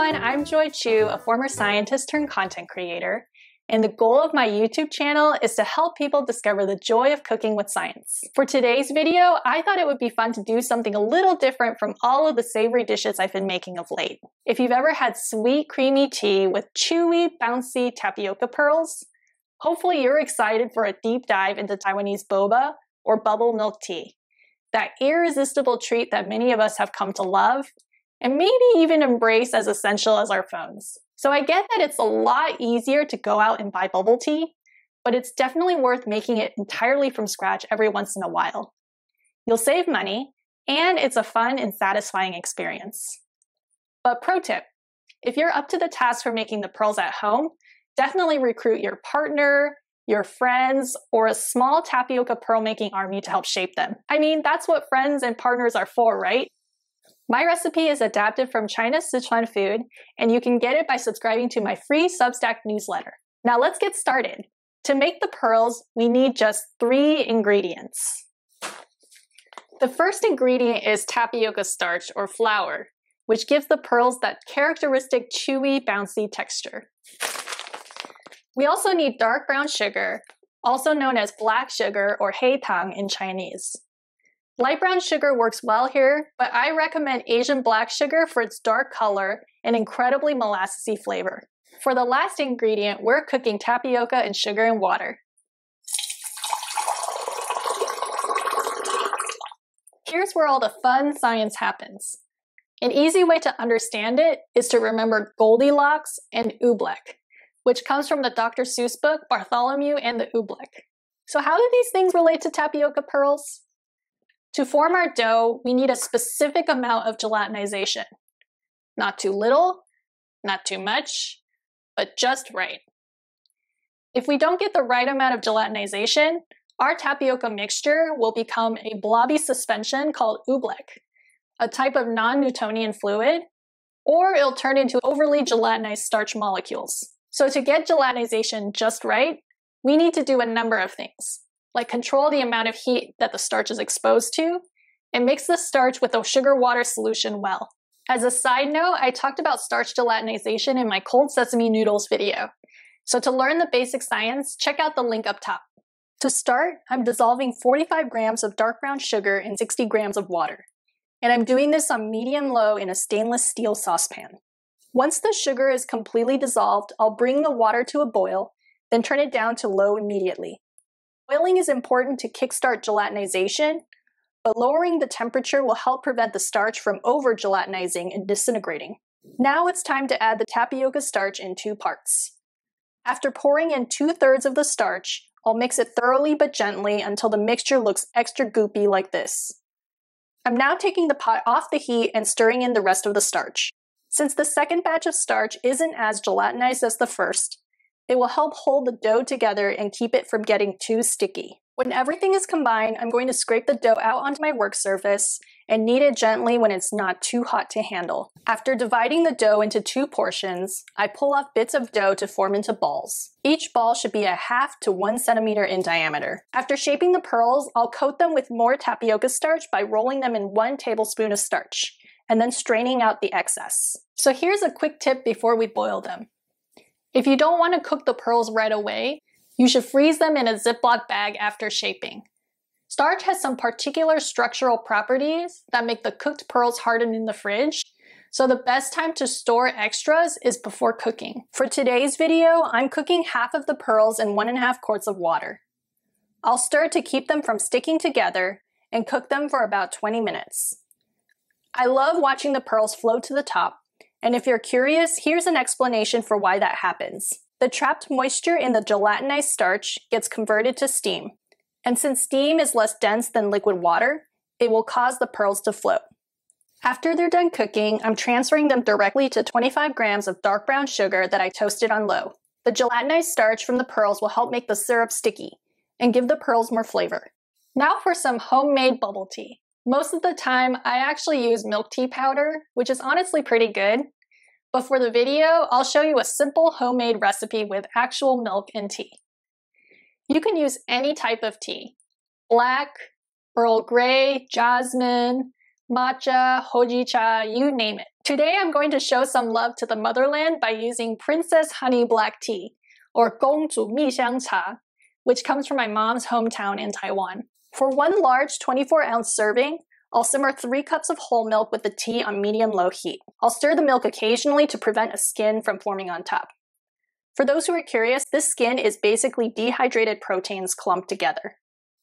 everyone, I'm Joy Chu, a former scientist turned content creator, and the goal of my YouTube channel is to help people discover the joy of cooking with science. For today's video, I thought it would be fun to do something a little different from all of the savory dishes I've been making of late. If you've ever had sweet, creamy tea with chewy, bouncy tapioca pearls, hopefully you're excited for a deep dive into Taiwanese boba or bubble milk tea, that irresistible treat that many of us have come to love and maybe even embrace as essential as our phones. So I get that it's a lot easier to go out and buy bubble tea, but it's definitely worth making it entirely from scratch every once in a while. You'll save money, and it's a fun and satisfying experience. But pro tip, if you're up to the task for making the pearls at home, definitely recruit your partner, your friends, or a small tapioca pearl making army to help shape them. I mean, that's what friends and partners are for, right? My recipe is adapted from China's Sichuan food, and you can get it by subscribing to my free Substack newsletter. Now let's get started. To make the pearls, we need just 3 ingredients. The first ingredient is tapioca starch or flour, which gives the pearls that characteristic chewy, bouncy texture. We also need dark brown sugar, also known as black sugar or heitang in Chinese. Light brown sugar works well here, but I recommend Asian black sugar for its dark color and incredibly molassesy flavor. For the last ingredient, we're cooking tapioca and sugar and water. Here's where all the fun science happens. An easy way to understand it is to remember Goldilocks and oobleck, which comes from the Dr. Seuss book, Bartholomew and the Oobleck. So how do these things relate to tapioca pearls? To form our dough, we need a specific amount of gelatinization. Not too little, not too much, but just right. If we don't get the right amount of gelatinization, our tapioca mixture will become a blobby suspension called oobleck, a type of non-Newtonian fluid, or it'll turn into overly gelatinized starch molecules. So to get gelatinization just right, we need to do a number of things, like control the amount of heat that the starch is exposed to, and mix the starch with a sugar-water solution well. As a side note, I talked about starch gelatinization in my cold sesame noodles video. So to learn the basic science, check out the link up top. To start, I'm dissolving 45 grams of dark brown sugar in 60 grams of water. And I'm doing this on medium-low in a stainless steel saucepan. Once the sugar is completely dissolved, I'll bring the water to a boil, then turn it down to low immediately. Boiling is important to kickstart gelatinization, but lowering the temperature will help prevent the starch from over-gelatinizing and disintegrating. Now it's time to add the tapioca starch in 2 parts. After pouring in 2/3 of the starch, I'll mix it thoroughly but gently until the mixture looks extra goopy like this. I'm now taking the pot off the heat and stirring in the rest of the starch. Since the second batch of starch isn't as gelatinized as the first, it will help hold the dough together and keep it from getting too sticky. When everything is combined, I'm going to scrape the dough out onto my work surface and knead it gently when it's not too hot to handle. After dividing the dough into 2 portions, I pull off bits of dough to form into balls. Each ball should be 1/2 to 1 centimeter in diameter. After shaping the pearls, I'll coat them with more tapioca starch by rolling them in 1 tablespoon of starch, and then straining out the excess. So here's a quick tip before we boil them. If you don't want to cook the pearls right away, you should freeze them in a Ziploc bag after shaping. Starch has some particular structural properties that make the cooked pearls harden in the fridge, so the best time to store extras is before cooking. For today's video, I'm cooking half of the pearls in 1.5 quarts of water. I'll stir to keep them from sticking together and cook them for about 20 minutes. I love watching the pearls float to the top, and if you're curious, here's an explanation for why that happens. The trapped moisture in the gelatinized starch gets converted to steam, and since steam is less dense than liquid water, it will cause the pearls to float. After they're done cooking, I'm transferring them directly to 25 grams of dark brown sugar that I toasted on low. The gelatinized starch from the pearls will help make the syrup sticky and give the pearls more flavor. Now for some homemade bubble tea. Most of the time, I actually use milk tea powder, which is honestly pretty good. But for the video, I'll show you a simple homemade recipe with actual milk and tea. You can use any type of tea. Black, Earl Grey, jasmine, matcha, hojicha, you name it. Today I'm going to show some love to the motherland by using Princess Honey Black Tea, or 公主蜜香茶, which comes from my mom's hometown in Taiwan. For one large 24-ounce serving, I'll simmer 3 cups of whole milk with the tea on medium-low heat. I'll stir the milk occasionally to prevent a skin from forming on top. For those who are curious, this skin is basically dehydrated proteins clumped together.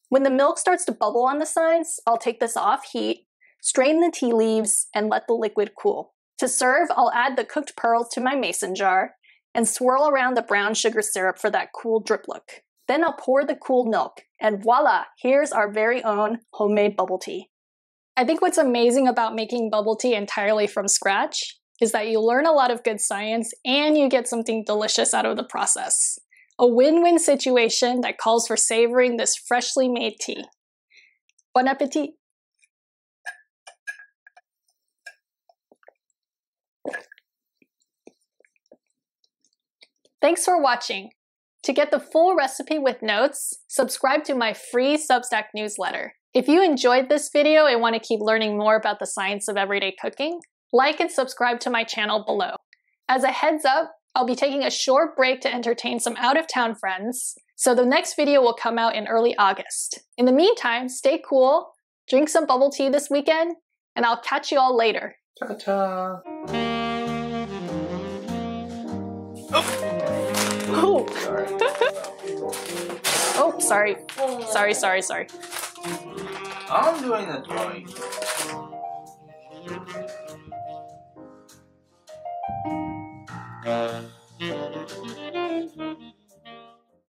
When the milk starts to bubble on the sides, I'll take this off heat, strain the tea leaves, and let the liquid cool. To serve, I'll add the cooked pearls to my mason jar and swirl around the brown sugar syrup for that cool drip look. Then I'll pour the cool milk, and voila, here's our very own homemade bubble tea. I think what's amazing about making bubble tea entirely from scratch is that you learn a lot of good science and you get something delicious out of the process. A win-win situation that calls for savoring this freshly made tea. Bon appetit! Thanks for watching. To get the full recipe with notes, subscribe to my free Substack newsletter. If you enjoyed this video and want to keep learning more about the science of everyday cooking, like and subscribe to my channel below. As a heads up, I'll be taking a short break to entertain some out-of-town friends, so the next video will come out in early August. In the meantime, stay cool, drink some bubble tea this weekend, and I'll catch you all later. Ta-ta! Oh! Oh, sorry. Sorry. I'm doing the drawing.